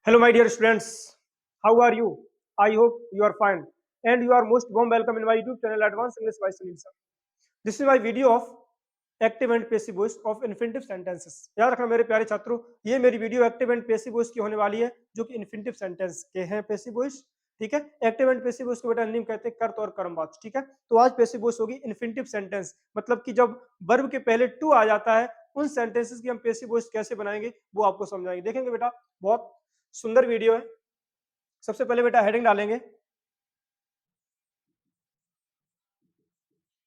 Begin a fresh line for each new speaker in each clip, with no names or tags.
Hello, my dear students. How are you? I hope you are fine. And you are most warm welcome in my YouTube channel Advanced English by Sunil Sir. This is my video of active and passive voice of infinitive sentences. याद रखना मेरे प्यारे छात्रों, ये मेरी video active and passive voice की होने वाली है, जो कि इन्फिनिटिव सेंटेंस के हैं पेसिव वॉइस। ठीक है, एक्टिव एंड पेसिव वॉइस को बेटा निम्न कहते हैं कर्त और कर्मवाच्य। ठीक है, तो आज पेसिव वॉइस होगी इन्फिनिटिव सेंटेंस, मतलब कि जब वर्ब के पहले टू आ जाता है, उन सेंटेंसेस की हम पेसिव वॉइस कैसे बनाएंगे वो आपको समझाएंगे। देखेंगे बेटा, बहुत सुंदर वीडियो है। सबसे पहले बेटा हेडिंग डालेंगे,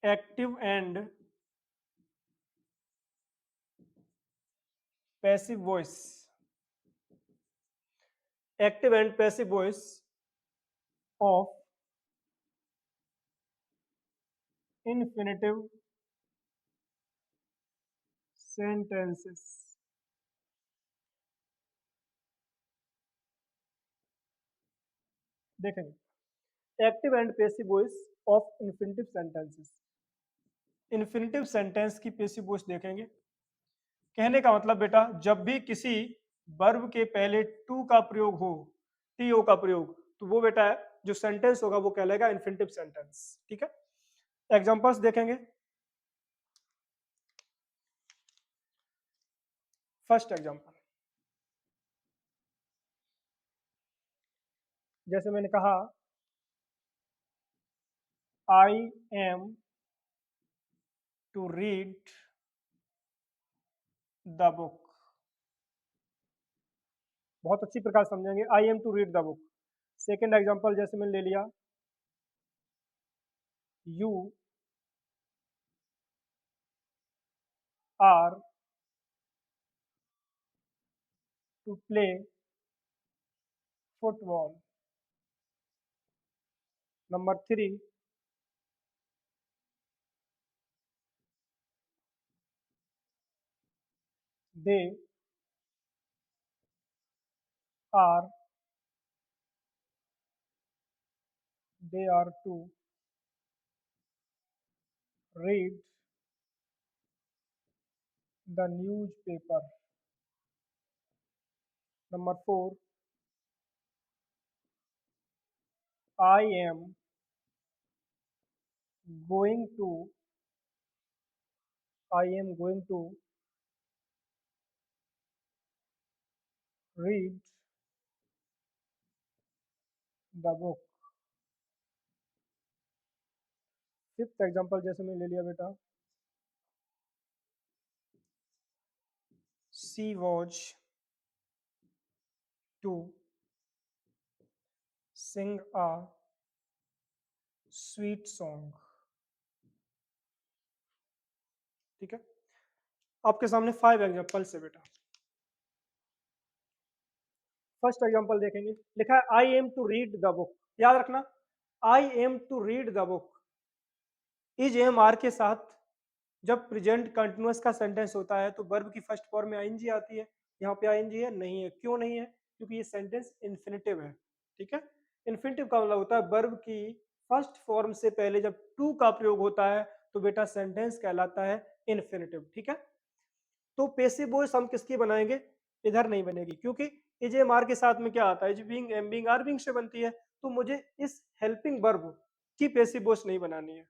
active and passive voice, active and passive voice of infinitive sentences. देखेंगे active and passive voice of infinitive sentences. Infinitive sentence की पैसिव वॉइस देखेंगे। कहने का मतलब बेटा, जब भी किसी वर्ब के पहले टू का प्रयोग हो, टीओ का प्रयोग, तो वो बेटा जो सेंटेंस होगा वो कहलाएगा इन्फिनिटिव सेंटेंस। ठीक है, एग्जांपल्स देखेंगे। फर्स्ट एग्जांपल, जैसे मैंने कहा, I am to read the book. बहुत अच्छी प्रकार समझेंगे, I am to read the book. Second example जैसे मैंने ले लिया, you are to play football. Number three, they are to read the newspaper. Number four, I am going to read the book. Fifth example जैसे मैंने ले लिया बेटा, she was to sing a sweet song. ठीक है, आपके सामने five examples है बेटा। फर्स्ट एग्जांपल देखेंगे, लिखा है I am to read the book. याद रखना, I am to read the book is am are के साथ जब प्रेजेंट कंटिन्यूअस का सेंटेंस होता है तो वर्ब की फर्स्ट फॉर्म में आईएनजी आती है। यहाँ पे आईएनजी है नहीं है, क्यों नहीं है? क्योंकि ये सेंटेंस इन्फिनिटिव है। ठीक है, इन्फिनिटिव का मतलब होता है वर्ब की फर्स्ट फॉर्म से पहले जब टू का प्रयोग होता है तो बेटा सेंटेंस कहलाता है इन्फिनिटिव। ठीक है, तो पेसिव वॉइस हम किसकी बनाएंगे? इधर नहीं बनेगी, क्योंकि इज एम आर के साथ में क्या आता है? Is being, am being, are being से बनती है। तो मुझे इस हेल्पिंग वर्ब की पेसिव वॉइस नहीं बनानी है,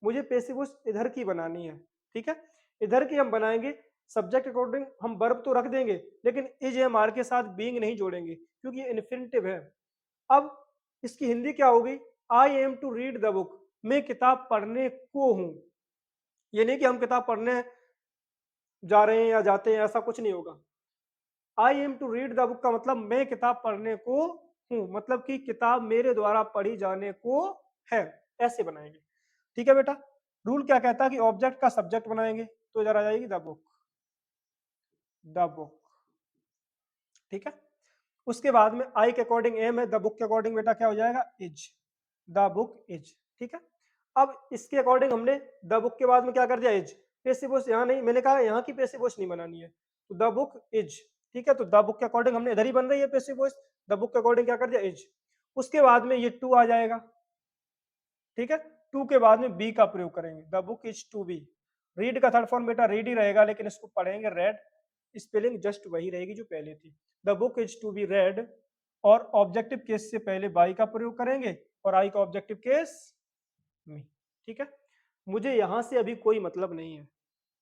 मुझे पेसिव वॉइस इधर की बनानी है। ठीक है, इधर की हम बनाएंगे सब्जेक्ट अकॉर्डिंग, हम वर्ब तो रख देंगे लेकिन इज एम आर के साथ बीइंग नहीं जोड़ेंगे क्योंकि ये इन्फिनिटिव है। अब इसकी हिंदी क्या होगी? I am to read the book, मैं किताब पढ़ने को हूं। ये नहीं कि हम किताब पढ़ने जा रहे हैं या जाते हैं, ऐसा कुछ नहीं होगा। I am to read the book का मतलब मैं किताब पढ़ने को हूं, मतलब कि किताब मेरे द्वारा पढ़ी जाने को है, ऐसे बनाएंगे। ठीक है बेटा, रूल क्या कहता है कि ऑब्जेक्ट का सब्जेक्ट बनाएंगे, तो इधर आ जाएगी द बुक, द बुक। ठीक है, उसके बाद में आई के अकॉर्डिंग एम है, द बुक के अकॉर्डिंग बेटा क्या हो जाएगा? Is, the book is. ठीक है, अब इसके अकॉर्डिंग हमने द बुक के बाद में क्या कर दिया? इज। पेसिव वॉइस यहाँ नहीं, मैंने कहा यहाँ की पेसिव वॉइस नहीं बनानी है, तो द बुक इज। ठीक है, तो द बुक के अकॉर्डिंग हमने इधर ही बन रही है पेसिव वॉइस, द बुक के अकॉर्डिंग क्या कर दिया? इज। उसके बाद में ये टू आ जाएगा। ठीक है, टू के बाद में बी का प्रयोग करेंगे, the book is to be. Read का थर्ड फॉर्म बेटा रीड ही रहेगा, लेकिन इसको पढ़ेंगे रेड, स्पेलिंग जस्ट वही रहेगी जो पहले थी। The book is to be read और ऑब्जेक्टिव केस से पहले बाई का प्रयोग करेंगे और आई का ऑब्जेक्टिव केस मी। ठीक है, मुझे यहां से अभी कोई मतलब नहीं है,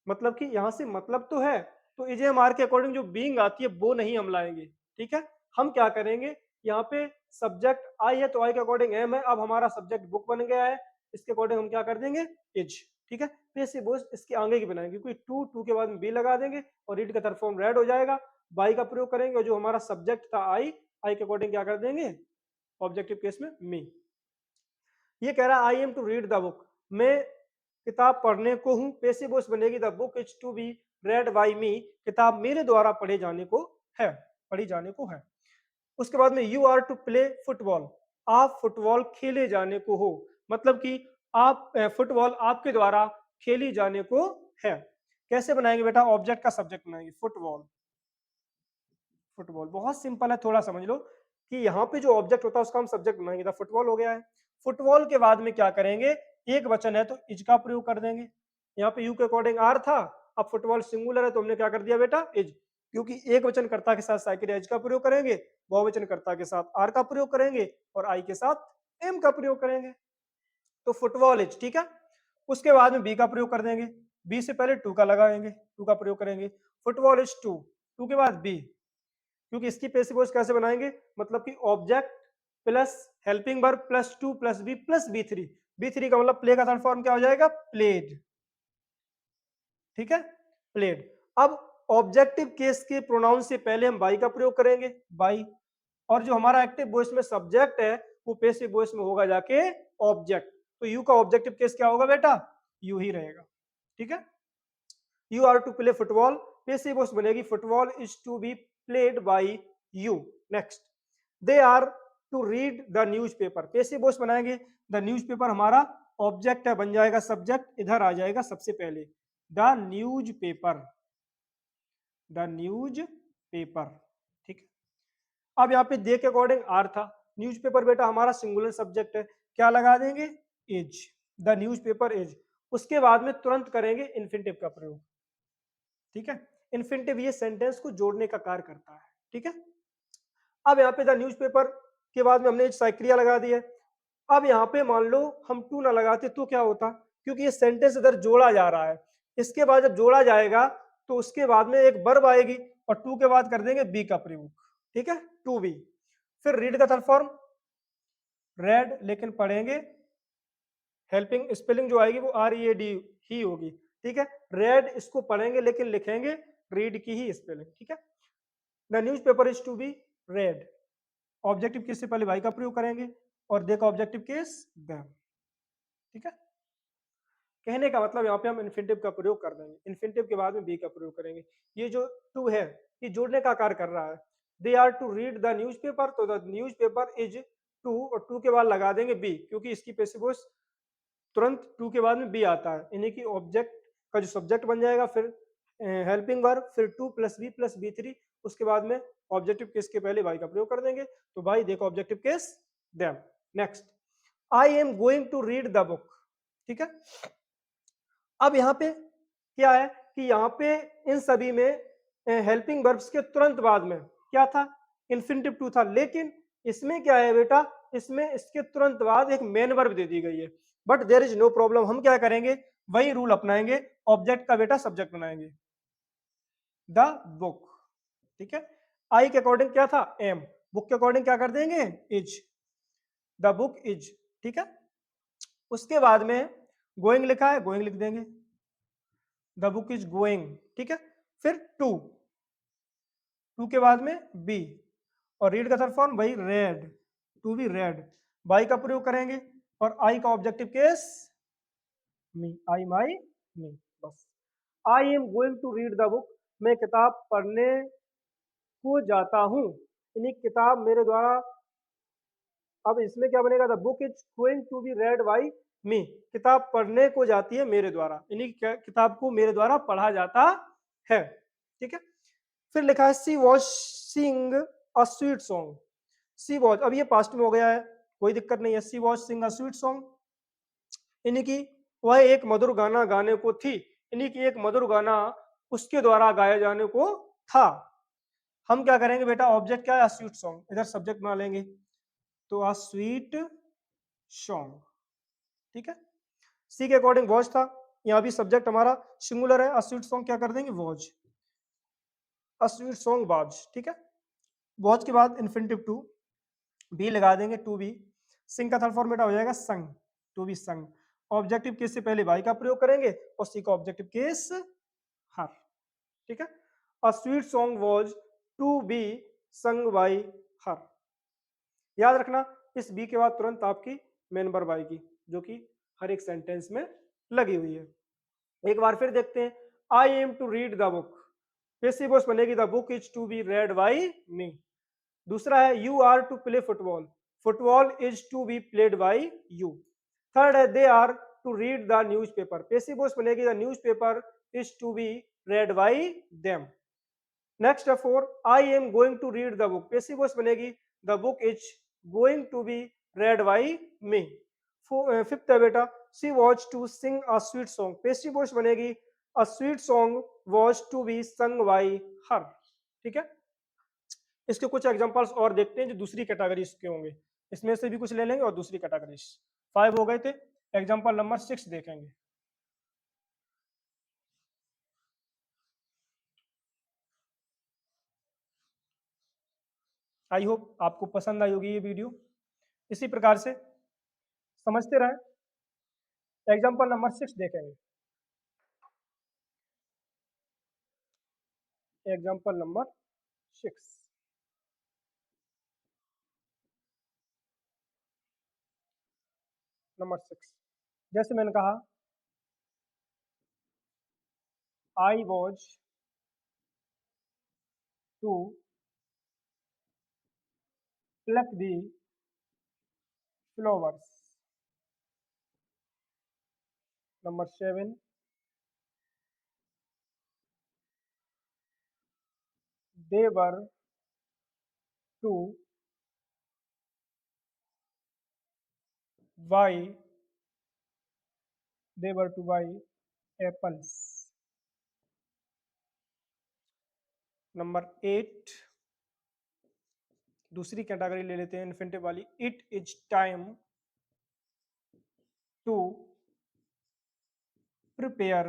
मतलब कि यहां से मतलब तो है, तो इजेएमआर के अकॉर्डिंग जो बीइंग आती है वो नहीं हम लाएंगे। ठीक है, हम क्या करेंगे, यहाँ पे सब्जेक्ट आई है तो आई के अकॉर्डिंग एम है, अब हमारा सब्जेक्ट बुक बन गया है, इसके अकॉर्डिंग हम क्या कर देंगे, इज। ठीक है, फिर से बोझ इसके आगे की बनाएंगे, क्योंकि टू के बाद में बी लगा देंगे और रीड का थर्ड फॉर्म रेड हो जाएगा, बाई का प्रयोग करेंगे और जो हमारा सब्जेक्ट था आई के अकॉर्डिंग क्या कर देंगे, ऑब्जेक्टिव केस में मी। ये कह रहा है I am to read the book, मैं किताब पढ़ने को हूं, पैसिव वॉइस बनेगी the book is to be read by me, किताब मेरे द्वारा पढ़े जाने को है, पढ़ी जाने को है। उसके बाद में you are to play football, आप फुटबॉल खेले जाने को हो, मतलब कि आप फुटबॉल आपके द्वारा खेली जाने को है। कैसे बनाएंगे बेटा, ऑब्जेक्ट का सब्जेक्ट बनाएंगे, फुटबॉल। फुटबॉल बहुत सिंपल है, थोड़ा समझ लो कि यहाँ पे जो ऑब्जेक्ट होता है उसका हम सब्जेक्ट बनाएंगे, फुटबॉल हो गया है। फुटबॉल के बाद में क्या करेंगे, एक वचन है तो इज का प्रयोग कर देंगे, यहाँ पे यू के अकॉर्डिंग आर था, अब फुटबॉल सिंगुलर है तो हमने क्या कर दिया बेटा, इज, क्योंकि एक वचन कर्ता के साथ साइकिल एज का प्रयोग करेंगे, बहुवचन कर्ता के साथ आर का प्रयोग करेंगे और आई के साथ एम का प्रयोग करेंगे, तो फुटबॉल इज। ठीक है, उसके बाद में बी का प्रयोग कर देंगे, बी से पहले टू का लगाएंगे, टू का प्रयोग करेंगे, फुटबॉल इज टू, टू के बाद बी, क्योंकि इसकी पैसिव वॉइस कैसे बनाएंगे, मतलब कि object plus helping verb plus to plus B three, B three का मतलब प्ले का थर्ड फॉर्म क्या हो जाएगा, प्लेड। ठीक है, प्लेड। अब ऑब्जेक्टिव केस के प्रोनाउन से पहले हम बाई का प्रयोग करेंगे, बाई, और जो हमारा एक्टिव वॉइस में सब्जेक्ट है वो पैसिव वॉइस में होगा जाके ऑब्जेक्ट, तो यू का ऑब्जेक्टिव केस क्या होगा बेटा, यू ही रहेगा। ठीक है, you are to play football, passive voice बनेगी football is to be played by you. Next, they are to read the newspaper, passive voice बनाएंगे, द न्यूज़पेपर हमारा ऑब्जेक्ट है, बन जाएगा सब्जेक्ट, इधर आ जाएगा सबसे पहले द न्यूज़पेपर, द न्यूज़पेपर। ठीक है, अब यहाँ पे दे के अकॉर्डिंग आर था, न्यूज़पेपर बेटा हमारा सिंगुलर सब्जेक्ट है, क्या लगा देंगे, इज, द न्यूज़पेपर इज। उसके बाद में तुरंत करेंगे इन्फिनिटिव का प्रयोग। ठीक है, इन्फिनिटिव ये सेंटेंस को जोड़ने का कार्य करता है। ठीक है, अब यहाँ पे द न्यूज़पेपर के बाद में हमने साइक्रिया लगा दी है, अब यहाँ पे मान लो हम टू ना लगाते तो क्या होता, क्योंकि ये सेंटेंस इधर जोड़ा जा रहा है, इसके बाद जब जोड़ा जाएगा तो उसके बाद में एक वर्ब आएगी और टू के बाद कर देंगे बी का प्रयोग। ठीक है, टू बी, फिर रीड का थर्ड फॉर्म रेड, लेकिन पढ़ेंगे हेल्पिंग स्पेलिंग जो आएगी वो आर ई ए डी ही होगी। ठीक है, रेड इसको पढ़ेंगे लेकिन लिखेंगे रीड की ही स्पेलिंग। ठीक है, the newspaper is to be read, objective case से पहले वाई का प्रयोग करेंगे और दे का ऑब्जेक्टिव केस देम। ठीक है, कहने का मतलब यहाँ पे हम इन्फिनिटिव का प्रयोग कर देंगे, इन्फिनिटिव के बाद में बी का प्रयोग करेंगे। ये जो टू है ये जोड़ने का कार्य कर रहा है, they are to read the newspaper, तो the newspaper is to और टू के बाद लगा देंगे बी, क्योंकि इसकी पैसिव वॉइस तुरंत टू के बाद में बी आता है, यानी कि ऑब्जेक्ट का जो सब्जेक्ट बन जाएगा, फिर हेल्पिंग वर्ब, फिर टू प्लस बी थ्री, उसके बाद में ऑब्जेक्टिव केस के पहले बाई का प्रयोग कर देंगे, तो बाई देखो objective case them. Next, I am going to read the book. ठीक है, अब यहाँ पे क्या है कि यहाँ पे इन सभी में हेल्पिंग वर्ब्स के तुरंत बाद में क्या था, इन्फिनिटिव टू था, लेकिन इसमें क्या है बेटा, इसमें इसके तुरंत बाद एक मेन वर्ब दे दी गई है, but there is no problem, हम क्या करेंगे वही रूल अपनाएंगे, ऑब्जेक्ट का बेटा सब्जेक्ट बनाएंगे, द बुक। ठीक है, आई के अकॉर्डिंग क्या था एम, बुक के अकॉर्डिंग क्या कर देंगे इज, द बुक इज। ठीक है, उसके बाद में गोइंग लिखा है, गोइंग लिख देंगे, द बुक इज गोइंग। ठीक है, फिर टू, टू के बाद में बी और रीड का थर्ड फॉर्म वही read, to be read, by का प्रयोग करेंगे और आई का objective case me, I my me, बस। I am going to read the book, मैं किताब पढ़ने को जाता हूँ, यानी किताब मेरे द्वारा, अब इसमें क्या बनेगा, the book is going to be read by me, किताब पढ़ने को जाती है मेरे द्वारा, यानी किताब को मेरे द्वारा पढ़ा जाता है। ठीक है, फिर लिखा है she was sing a sweet song, she was, अब ये पास्ट में हो गया है, कोई दिक्कत नहीं है, she was sing a sweet song, यानी कि वह एक मधुर गाना गाने को थी, यानी कि एक मधुर गाना उसके द्वारा गाया जाने को था। हम क्या करेंगे बेटा, ऑब्जेक्ट क्या है, स्वीट सॉन्ग, इधर सब्जेक्ट बना लेंगे, तो अ स्वीट सॉन्ग, ठीक है। सी के अकॉर्डिंग वॉच था, यहाँ भी सब्जेक्ट हमारा सिंगुलर है, अ स्वीट सॉन्ग क्या कर देंगे, वॉच, अ स्वीट सॉन्ग वॉच, ठीक है। वॉच के बाद इन्फिनिटिव टू, बी लगा देंगे, टू बी। सिंग का थर्ड फॉर्म बेटा हो जाएगा संग, टू बी संग। ऑब्जेक्टिव केस से पहले बाई का प्रयोग करेंगे और सी का ऑब्जेक्टिव केस हर, ठीक है। A sweet song was to be sung by her. याद रखना इस बी के बाद तुरंत आपकी मेन वर्ब आएगी जो कि हर एक सेंटेंस में लगी हुई है। एक बार फिर देखते हैं, I am to read the book, passive voice बनेगी the book is to be read by me. दूसरा है you are to play football, football is to be played by you. Third है they are to read the newspaper, passive voice बनेगी the newspaper is to be read by them. Next है four, I am going to read the book, passive voice बनेगी the book is going to be read by me. Fifth है बेटा, she was to sing a sweet song, passive voice बनेगी a sweet song was to be sung by her, ठीक है। इसके कुछ examples और देखते हैं जो दूसरी कैटेगरीज के होंगे, इसमें से भी कुछ ले लेंगे और दूसरी कैटेगरीज। 5 हो गए थे, एग्जांपल नंबर 6 देखेंगे। आई होप आपको पसंद आई होगी ये वीडियो। इसी प्रकार से समझते रहें। एग्जांपल नंबर 6 देखेंगे। एग्जांपल नंबर 6, नंबर 6 जैसे मैंने कहा, I was to pluck the flowers. Number 7, they were to buy, they were to buy apples. Number 8, दूसरी कैटेगरी ले लेते हैं इन्फिनिटिव वाली, it is time to prepare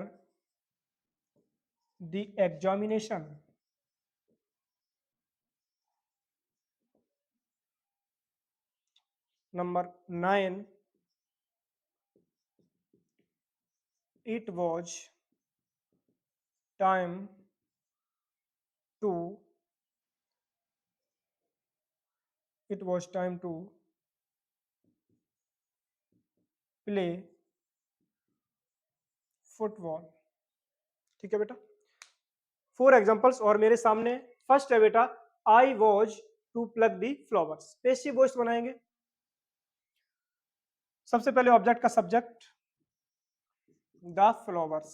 the examination. Number 9, it was time to it was time to play football, ठीक है बेटा। 4 examples और मेरे सामने। फर्स्ट है बेटा, I was to pluck the flowers, passive voice बनाएंगे। सबसे पहले ऑब्जेक्ट का सब्जेक्ट द फ्लावर्स,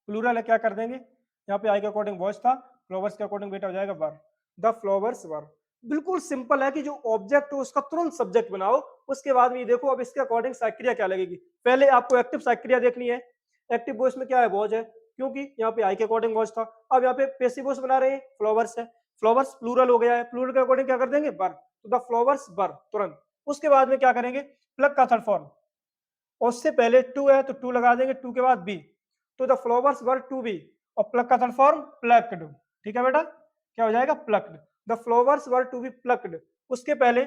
प्लूरल है, क्या कर देंगे, यहाँ पे आई के अकॉर्डिंग वॉच था, फ्लावर्स के अकॉर्डिंग बेटा हो जाएगा वर, द फ्लावर्स वर। बिल्कुल सिंपल है कि जो ऑब्जेक्ट हो उसका तुरंत सब्जेक्ट बनाओ, उसके बाद में ये देखो अब इसके अकॉर्डिंग साइक्रिया क्या लगेगी। पहले आपको एक्टिव साइक्रिया देखनी है, एक्टिव वॉइस में क्या है, वॉच है, क्योंकि यहाँ पे आई के अकॉर्डिंग वॉच था। अब यहाँ पे पैसिव वॉइस बना रहे हैं, फ्लावर्स है, फ्लावर्स प्लूरल हो गया है, प्लूरल के अकॉर्डिंग क्या कर देंगे, वर, तो द फ्लावर्स वर तुरंत। उसके बाद में क्या करेंगे, प्लग का थर्ड फॉर्म, और उससे पहले टू है तो टू लगा देंगे, टू के बाद बी, तो the flowers were to be, और प्लग का थर्ड फॉर्म प्लक्ड, ठीक है बेटा, क्या हो जाएगा, plucked, the flowers were to be plucked. उसके पहले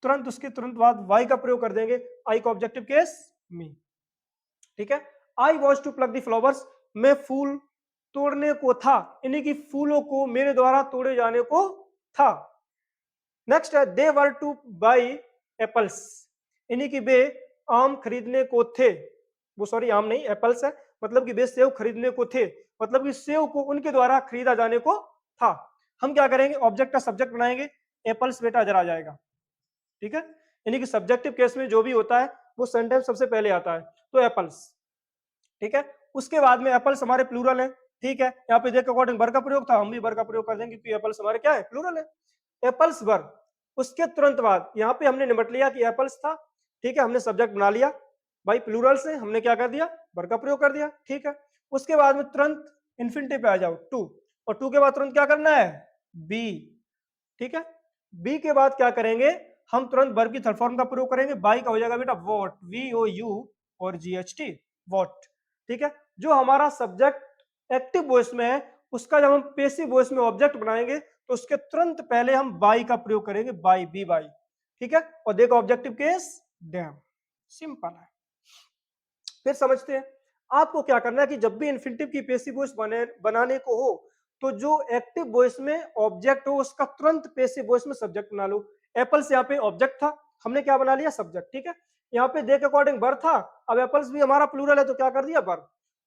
तुरंत, उसके तुरंत बाद वाई का प्रयोग कर देंगे, आई का ऑब्जेक्टिव केस मी, ठीक है। I was to pluck the flowers, मैं फूल तोड़ने को था, यानी कि फूलों को मेरे द्वारा तोड़े जाने को था। नेक्स्ट है दे वर टू बाई एप्पल्स, यानी कि वे आम खरीदने को थे, वो सॉरी आम नहीं एप्पल्स है, मतलब कि वे सेव खरीदने को थे, मतलब कि सेव को उनके द्वारा खरीदा जाने को था। हम क्या करेंगे, ऑब्जेक्ट का सब्जेक्ट बनाएंगे, एप्पल्स बेटा इधर आ जाएगा, ठीक है, यानी कि सब्जेक्टिव केस में जो भी होता है वो सेंटेंस सबसे पहले आता है, तो एप्पल्स, ठीक है। उसके बाद में एप्पल्स हमारे प्लूरल है, ठीक है, यहाँ पे देख अकॉर्डिंग वर का प्रयोग था, हम भी वर का प्रयोग कर देंगे क्योंकि एप्पल्स हमारे क्या है, प्लूरल है, एप्पल्स वर। उसके तुरंत बाद यहाँ पे हमने निपट लिया कि एप्पल्स था, ठीक है, हमने सब्जेक्ट बना लिया, भाई प्लूरल से हमने क्या कर दिया, वर का प्रयोग कर दिया, ठीक है। उसके बाद में तुरंत इन्फिनिटिव पे आ जाओ, टू, और टू के बाद तुरंत क्या करना है, बी। ठीक है, बी के बाद क्या करेंगे, हम तुरंत वर्ब की थर्ड फॉर्म का प्रयोग करेंगे। बाई का हो जाएगा बेटा वॉट, VOU और GHT, वॉट। ठीक है, जो हमारा सब्जेक्ट एक्टिव वॉइस में है उसका जब हम पेसिव वॉइस में ऑब्जेक्ट बनाएंगे तो उसके तुरंत पहले हम बाई का प्रयोग करेंगे, बाई, बी बाई। ठीक है, और देखो ऑब्जेक्टिव केस डैम, सिंपल है। फिर समझते हैं आपको क्या करना है कि जब भी इन्फिनिटिव की पेसिव वॉइस बनाने को हो तो जो एक्टिव वॉइस में ऑब्जेक्ट हो उसका तुरंत पेसिव वॉइस में सब्जेक्ट बना लो। एप्पल्स यहाँ पे ऑब्जेक्ट था, हमने क्या बना लिया, सब्जेक्ट। ठीक है, यहाँ पे दे के अकॉर्डिंग बर था, अब एप्पल्स भी हमारा प्लूरल है तो क्या कर दिया, बर।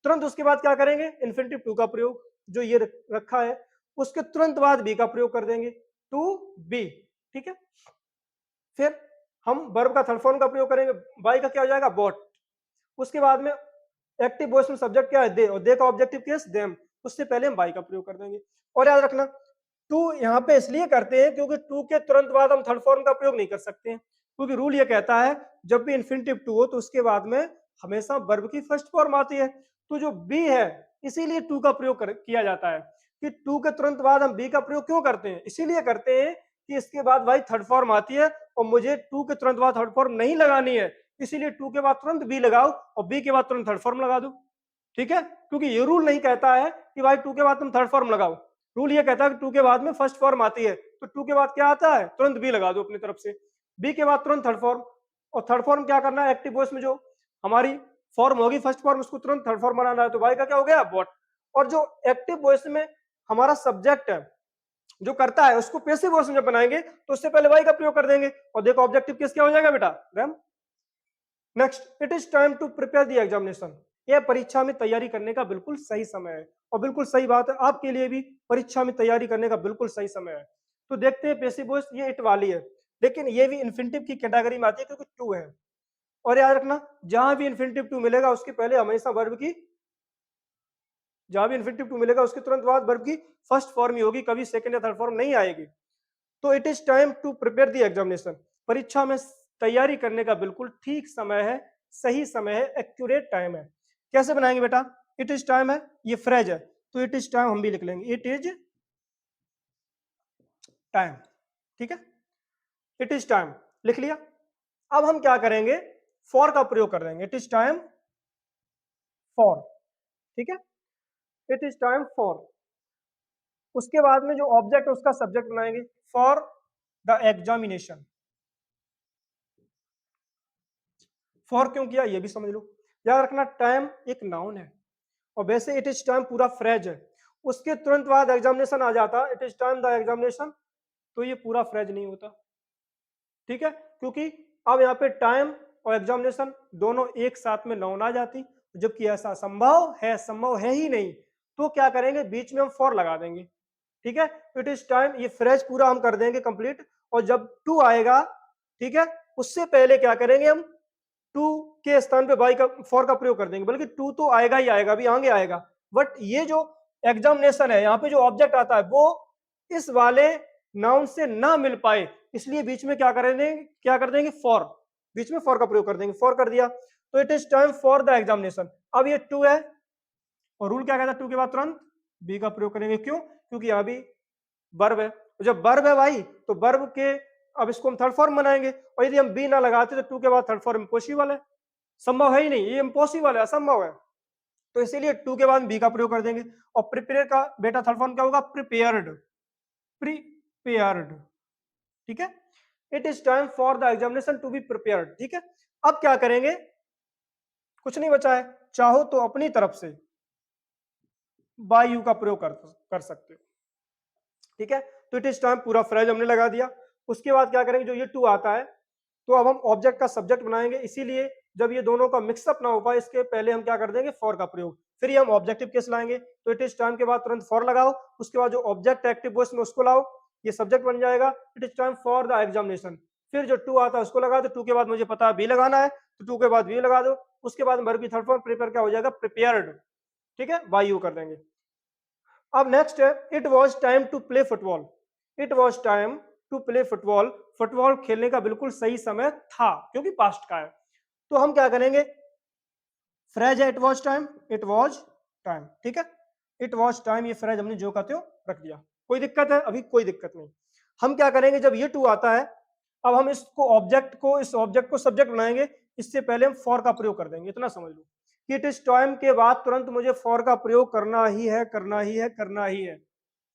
तुरंत उसके बाद क्या करेंगे, इन्फिनिटिव टू का प्रयोग, जो ये रखा है उसके तुरंत बाद बी का प्रयोग कर देंगे, टू बी। ठीक है, फिर हम वर्ब का थर्ड फॉर्म का प्रयोग करेंगे, बाई का क्या हो जाएगा, बॉट। उसके बाद में एक्टिव वॉइस में सब्जेक्ट क्या है, दे, और दे का ऑब्जेक्टिव केस देम, उससे पहले हम बाई का प्रयोग कर देंगे। और याद रखना टू यहाँ पे इसलिए करते हैं क्योंकि टू के तुरंत बाद हम थर्ड फॉर्म का प्रयोग नहीं कर सकते हैं, क्योंकि रूल ये कहता है जब भी इन्फिनिटिव टू हो तो उसके बाद में हमेशा वर्ब की फर्स्ट फॉर्म आती है। तो जो बी है इसीलिए टू का प्रयोग किया जाता है कि टू के तुरंत बाद हम बी का प्रयोग क्यों करते हैं, इसीलिए करते हैं कि इसके बाद भाई थर्ड फॉर्म आती है और मुझे टू के तुरंत बाद थर्ड फॉर्म नहीं लगानी है, इसीलिए टू के बाद तुरंत बी लगाओ और बी के बाद तुरंत थर्ड फॉर्म लगा दो। ठीक है, क्योंकि ये रूल नहीं कहता है कि भाई टू के बाद तुम थर्ड फॉर्म लगाओ, रूल ये कहता है कि टू के बाद में फर्स्ट फॉर्म आती है तो टू के बाद क्या आता है, तुरंत बी लगा दो अपनी तरफ से, बी के बाद तुरंत थर्ड फॉर्म। और थर्ड फॉर्म क्या करना है, एक्टिव वॉइस में जो हमारी फॉर्म होगी फर्स्ट फॉर्म उसको तुरंत थर्ड फॉर्म बनाना है, तो भाई का क्या हो गया, बॉट। और जो एक्टिव वॉइस में हमारा सब्जेक्ट है जो करता है उसको पैसिव वॉइस में जब बनाएंगे तो उससे पहले वाई का प्रयोग कर देंगे, और देखो ऑब्जेक्टिव केस क्या हो जाएगा बेटा, रैम। Next, it is time to prepare the examination. यह परीक्षा में तैयारी करने का बिल्कुल सही समय है, और बिल्कुल सही बात है, आपके लिए भी परीक्षा में तैयारी करने का बिल्कुल सही समय है। तो देखते हैं पैसिव वॉइस, ये इट वाली है लेकिन ये भी इन्फिनिटिव की कैटेगरी में आती है क्योंकि टू है। और याद रखना जहां भी इन्फिनिटिव टू मिलेगा उसके पहले हमेशा वर्ब की, जहां भी इन्फिनिटिव टू मिलेगा उसके तुरंत बाद वर्ब की फर्स्ट फॉर्म ही होगी, कभी सेकंड या थर्ड फॉर्म नहीं आएगी। तो it is time to prepare the examination, परीक्षा में तैयारी करने का बिल्कुल ठीक समय है, सही समय है, एक्यूरेट टाइम है। कैसे बनाएंगे बेटा, इट इज टाइम है, ये फ्रेज है तो इट इज टाइम हम भी लिख लेंगे, इट इज टाइम। ठीक है, इट इज टाइम लिख लिया। अब हम क्या करेंगे, फॉर का प्रयोग कर देंगे, इट इज टाइम फॉर। ठीक है, इट इज टाइम फॉर, उसके बाद में जो ऑब्जेक्ट है उसका सब्जेक्ट बनाएंगे, फॉर द एग्जामिनेशन। फॉर क्यों किया ये भी समझ लो। याद रखना टाइम एक नाउन है और वैसे इट इज टाइम पूरा फ्रेज है, उसके तुरंत बाद एग्जामिनेशन आ जाता it is time the examination तो ये पूरा फ्रेज नहीं होता। ठीक है, क्योंकि अब यहाँ पे टाइम और एग्जामिनेशन दोनों एक साथ में नाउन आ जाती, जबकि ऐसा संभव है ही नहीं, तो क्या करेंगे बीच में हम फॉर लगा देंगे। ठीक है, इट इज टाइम ये फ्रेज पूरा हम कर देंगे कंप्लीट, और जब टू आएगा, ठीक है, उससे पहले क्या करेंगे हम टू के स्थान पे बाई का फॉर का प्रयोग कर देंगे, बल्कि टू तो आएगा ही आएगा, अभी आगे आएगा, बट ये जो एग्जामिनेशन है यहाँ पे जो ऑब्जेक्ट आता है वो इस वाले नाउन से ना मिल पाए, इसलिए बीच में क्या कर देंगे फॉर, बीच में फॉर का प्रयोग कर देंगे, फॉर कर दिया तो it is time for the examination. अब ये टू है और रूल क्या कहता है, टू के बाद तुरंत बी का प्रयोग करेंगे, क्यों, क्योंकि यहाँ भी वर्ब है, जब वर्ब है भाई तो वर्ब के अब इसको हम थर्ड फॉर्म बनाएंगे, और यदि हम बी ना लगाते तो टू के बाद थर्ड फॉर्म इम्पॉसिबल है, संभव है ही नहीं, ये इम्पॉसिबल है, असंभव है, तो इसीलिए टू के बाद बी का प्रयोग कर देंगे। और प्रिपेयर का बेटा थर्ड फॉर्म क्या होगा, प्रिपेयर्ड, प्रिपेयर्ड। ठीक है, it is time for the examination to be prepared. ठीक है, अब क्या करेंगे, कुछ नहीं बचा है, चाहो तो अपनी तरफ से बाय यू का प्रयोग कर सकते हो। ठीक है, तो इट इज टाइम पूरा फ्रेज हमने लगा दिया, उसके बाद क्या करेंगे, जो ये टू आता है तो अब हम ऑब्जेक्ट का सब्जेक्ट बनाएंगे, इसीलिए जब ये दोनों का मिक्सअप ना हो पाए इसके पहले हम क्या कर देंगे, फॉर का प्रयोग, फिर ये हम ऑब्जेक्टिव केस लाएंगे, तो इट इज टाइम के बाद तुरंत फॉर लगाओ, उसके बाद जो ऑब्जेक्ट एक्टिव वॉइस में उसको लाओ, ये सब्जेक्ट बन जाएगा, it is time for the examination, फिर जो टू आता है उसको लगा दो, टू के बाद मुझे पता है बी लगाना है तो टू के बाद बी लगा दो, उसके बाद वर्ब की थर्ड फॉर्म प्रिपेयर क्या हो जाएगा, प्रिपेयर्ड। ठीक है, बाय यू कर देंगे। अब नेक्स्ट है, it was time to play football, it was time to play football, football खेलने का बिल्कुल सही समय था क्योंकि पास्ट का है, तो हम क्या करेंगे, फ्रेज है it was time, it was time. ठीक है, इट वॉज टाइम, ये फ्रेज हमने जो का त्यों रख दिया। कोई दिक्कत है? अभी कोई दिक्कत नहीं। हम क्या करेंगे, जब ये टू आता है, अब हम इसको ऑब्जेक्ट को, इस ऑब्जेक्ट को सब्जेक्ट बनाएंगे। इससे पहले हम फॉर का प्रयोग कर देंगे, इतना समझ लो कि इट इज टाइम के बाद तुरंत मुझे फॉर का प्रयोग करना ही है, करना ही है, करना ही है।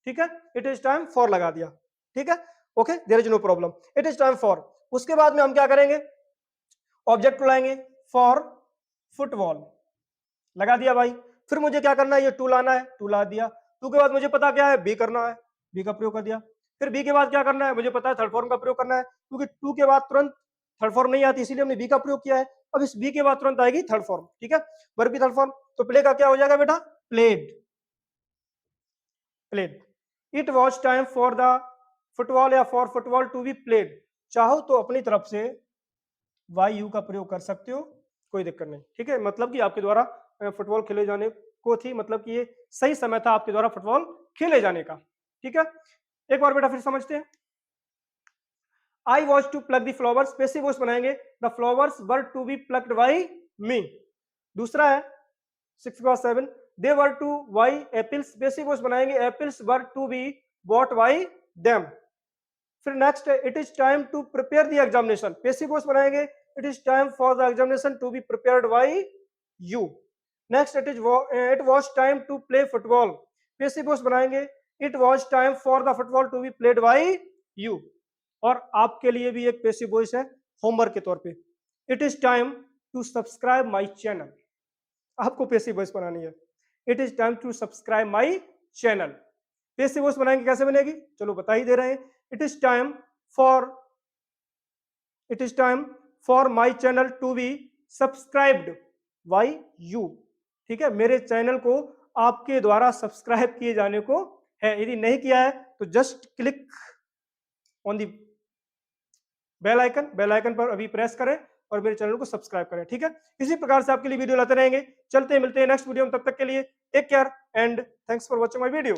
ठीक है, इट इज टाइम फॉर लगा दिया। ठीक है, okay, there is no problem, it is time for. उसके बाद में हम क्या करेंगे, ऑब्जेक्ट को लाएंगे, फॉर फुटबॉल लगा दिया भाई। फिर मुझे क्या करना है, ये टू लाना है, टू ला दिया। टू के बाद मुझे पता क्या है, बी करना है, बी का प्रयोग कर दिया। फिर बी के बाद क्या करना है, मुझे पता है थर्ड फॉर्म का प्रयोग करना है, क्योंकि टू के बाद तुरंत थर्ड फॉर्म नहीं आती, इसीलिए हमने बी का प्रयोग किया है। अब इस बी के बाद तुरंत आएगी थर्ड फॉर्म। ठीक है, वर्ब की थर्ड फॉर्म, तो प्ले का क्या हो जाएगा बेटा, played, played. It was time for the football या for football to be played. चाहो तो अपनी तरफ से वाई यू का प्रयोग कर सकते हो, कोई दिक्कत नहीं। ठीक है, मतलब कि आपके द्वारा फुटबॉल खेले जाने को थी, मतलब कि ये सही समय था आपके द्वारा फुटबॉल खेले जाने का। ठीक है, एक बार बेटा फिर समझते हैं। I was to pluck the flowers, passive voice बनाएंगे, the flowers were to be plucked by me. दूसरा है 6/7, they were to buy apples, passive voice बनाएंगे, apples were to be bought by them. फिर नेक्स्ट है, it is time to prepare the examination, passive voice बनाएंगे, it is time for the examination to be prepared by you. Next, it was time to play football, passive voice बनाएंगे, it was time for the football to be played by you. और आपके लिए भी एक passive voice है homework के तौर पे, it is time to subscribe my channel. आपको पैसिव वॉइस बनानी है, it is time to subscribe my channel. Passive voice बनाएंगे, कैसे बनेगी, चलो बता ही दे रहे हैं। It is time for, it is time for my channel to be subscribed by you. ठीक है, मेरे चैनल को आपके द्वारा सब्सक्राइब किए जाने को है, यदि नहीं किया है तो just click on the bell icon, bell icon पर अभी प्रेस करें और मेरे चैनल को सब्सक्राइब करें। ठीक है, इसी प्रकार से आपके लिए वीडियो लाते रहेंगे। चलते मिलते हैं नेक्स्ट वीडियो में, तब तक के लिए take care and thanks for watching my video.